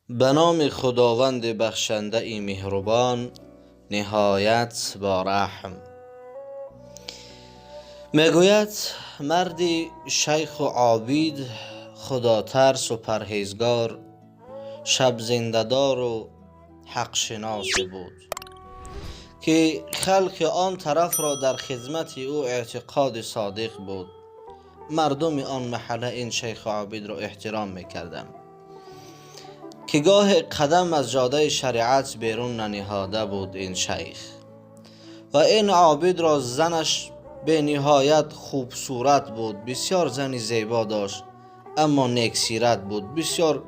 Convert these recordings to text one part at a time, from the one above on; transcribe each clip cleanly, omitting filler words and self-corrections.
به نام خداوند بخشنده ای مهربان نهایت با رحم. میگوید مردی شیخ و عابد، خدا ترس و پرهیزگار، شب زنده‌دار و حق شناس بود که خلق آن طرف را در خدمت او اعتقاد صادق بود. مردم آن محله این شیخ و عابد را احترام میکردند که گاه قدم از جاده شریعت بیرون ننهاده بود این شیخ. و این عابد را زنش به نهایت خوب صورت بود، بسیار زنی زیبا داشت، اما نیک سیرت بود، بسیار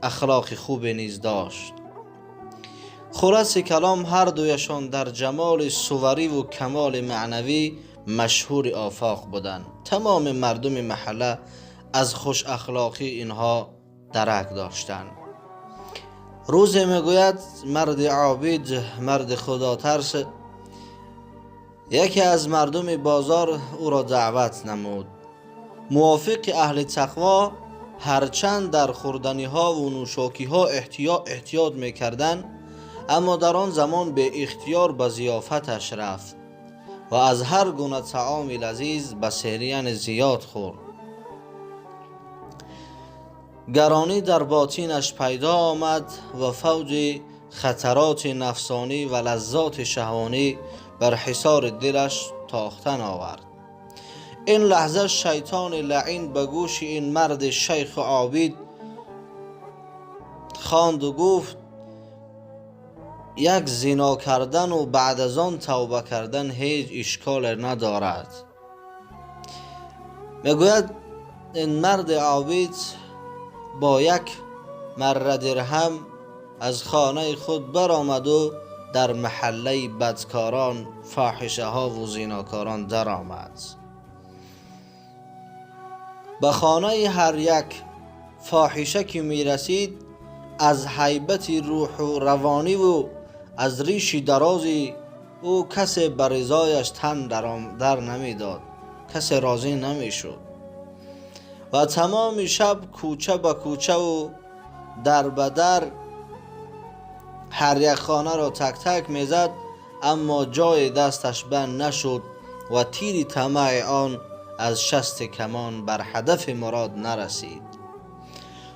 اخلاق خوب نیز داشت. خلاص کلام هر دویشان در جمال صوری و کمال معنوی مشهور آفاق بودند. تمام مردم محله از خوش اخلاقی اینها درک داشتند. روز میگوید مرد عابد، مرد خدا ترس، یکی از مردم بازار او را دعوت نمود. موافق اهل تقوا هرچند در خوردنی ها و نوشاکی ها احتیاط میکردند، اما در آن زمان به اختیار به ضیافتش رفت و از هر گونه طعام لذیذ به سهریان زیاد خورد. گرانی در باطینش پیدا آمد و فوج خطرات نفسانی و لذات شهوانی بر حصار دلش تاختن آورد. این لحظه شیطان لعین به گوش این مرد شیخ و عابد خواند و گفت یک زنا کردن و بعد از آن توبه کردن هیچ اشکال ندارد. میگوید این مرد عابد با یک مره درهم از خانه خود برآمد و در محله بدکاران، فاحشه ها و زناکاران در آمد. به خانه هر یک فاحشه که می رسید، از هیبت روح و روانی و از ریش درازی او کسی به رضایش تن در نمی داد، کسی راضی نمی شد و تمام شب کوچه به کوچه و در به در هر یک خانه را تک تک میزد، اما جای دستش بند نشد و تیر طمع آن از شست کمان بر هدف مراد نرسید.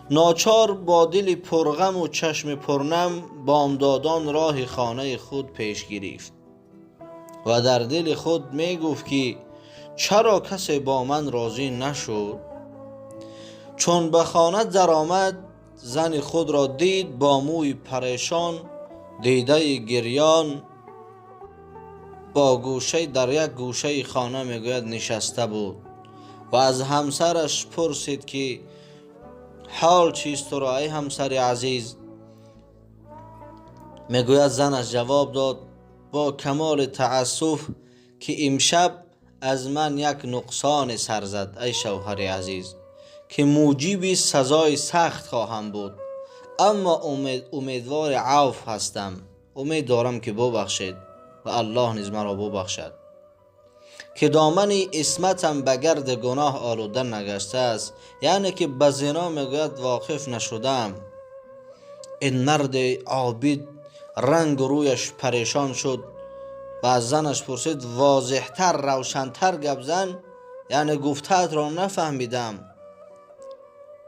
ناچار با دل پرغم و چشم پرنم بامدادان راه خانه خود پیش گرفت و در دل خود می گفت که چرا کسی با من راضی نشد. چون به خانه در آمد، زن خود را دید با موی پریشان، دیده گریان، با گوشه در یک گوشه خانه میگوید نشسته بود و از همسرش پرسید که حال چیست تو را ای همسر عزیز؟ میگوید زنش جواب داد با کمال تأسف که امشب از من یک نقصان سر زد ای شوهر عزیز که موجب سزای سخت خواهم بود، اما امیدوار عفو هستم، امید دارم که ببخشید و الله نیز مرا ببخشد که دامن عصمتم به گرد گناه آلوده نگشته است، یعنی که به زنا میگوید واقف نشدم. این مرد عابد رنگ رویش پریشان شد و از زنش پرسید واضحتر روشنتر گپ زن، یعنی گفته‌ات را نفهمیدم.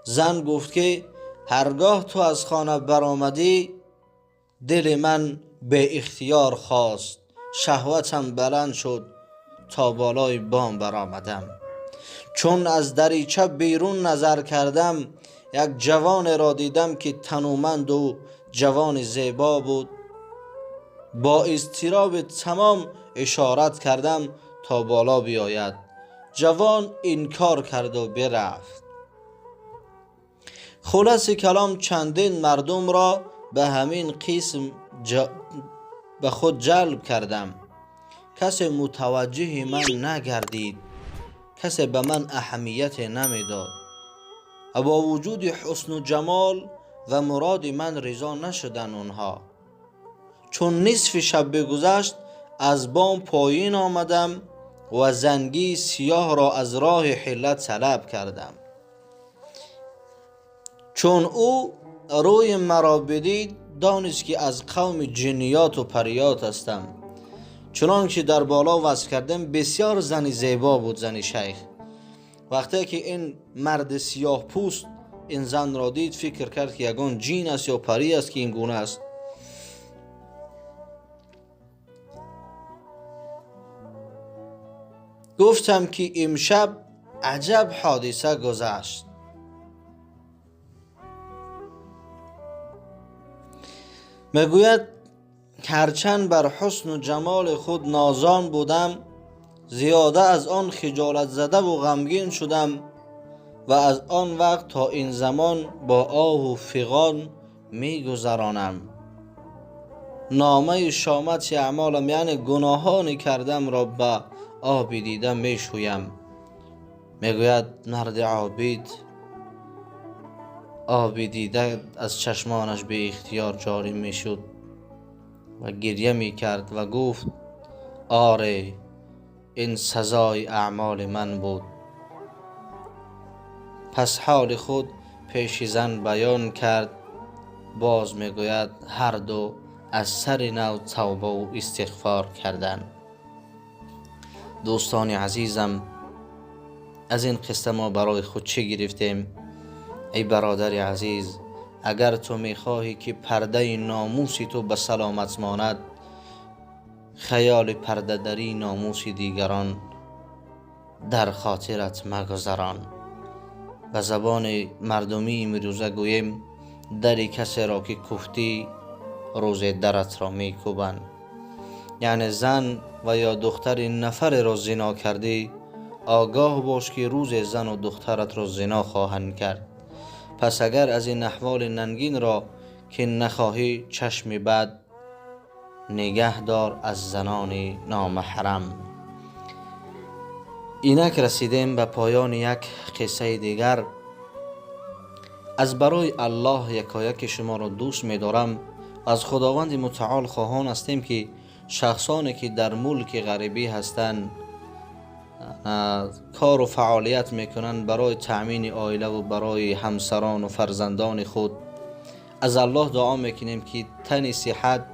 زن گفت که هرگاه تو از خانه برآمدی، دل من به اختیار خواست، شهوتم بلند شد تا بالای بام برآمدم. چون از دریچه بیرون نظر کردم، یک جوان را دیدم که تنومند و جوان زیبا بود. با اضطراب تمام اشارت کردم تا بالا بیاید. جوان انکار کرد و برفت. خلاص کلام چندین مردم را به همین قسم به خود جلب کردم. کسی متوجه من نگردید، کسی به من اهمیت نمیداد و با وجود حسن و جمال و مراد من رضا نشدن آنها. چون نصف شب بگذشت، از بام پایین آمدم و زنگی سیاه را از راه حلت طلب کردم. چون او روی مرا بدید دانست که از قوم جنیات و پریات هستم. چنان که در بالا وصف کردم بسیار زنی زیبا بود زنی شیخ. وقتی که این مرد سیاه پوست این زن را دید فکر کرد که یگان جین است یا پری است که این گونه است. گفتم که امشب عجب حادثه گذشت. میگوید هرچند بر حسن و جمال خود نازان بودم، زیاده از آن خجالت زده و غمگین شدم و از آن وقت تا این زمان با آه و فغان می گذرانم. نامه شامت اعمالم یعنی گناهانی کردم را به آب دیده می شویم. میگوید مرد عابد آب دیده از چشمانش به اختیار جاری می شد و گریه می کرد و گفت آره این سزای اعمال من بود. پس حال خود پیش زن بیان کرد. باز میگوید هر دو از سر نو توبه و استغفار کردند. دوستان عزیزم، از این قصه ما برای خود چه گرفتیم؟ ای برادر عزیز، اگر تو میخواهی که پرده ناموسی تو به سلامت ماند، خیال پرده دری ناموس دیگران در خاطرت مگذران. به زبان مردمی امروزه گوییم در کسی را که کوفتی روز درت را میکوبند. یعنی زن و یا دختر نفر را زنا کردی، آگاه باش که روز زن و دخترت را زنا خواهند کرد. پس اگر از این احوال ننگین را که نخواهی چشم بد نگه دار از زنان نامحرم. اینک رسیدیم به پایان یک قصه دیگر. از برای الله یکایک شما را دوست می‌دارم. از خداوند متعال خواهان هستیم که شخصانی که در ملک غریبی هستند کار و فعالیت میکنند برای تأمین عائله و برای همسران و فرزندان خود، از الله دعا میکنیم که تن صحت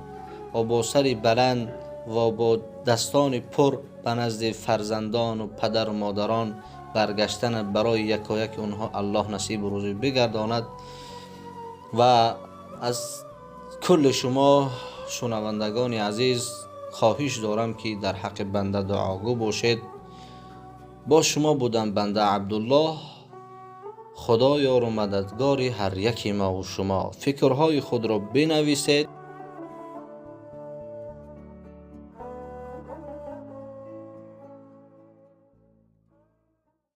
و با سر بلند و با دستان پر به نزد فرزندان و پدر و مادران برگشتن برای یکایک اونها الله نصیب و روزی بگرداند. و از کل شما شنوندگان عزیز خواهش دارم که در حق بنده دعاگو باشید. با شما بودم بنده عبدالله. خدا یار و مددگار هر یکی ما و شما. فکرهای خود را بنویسید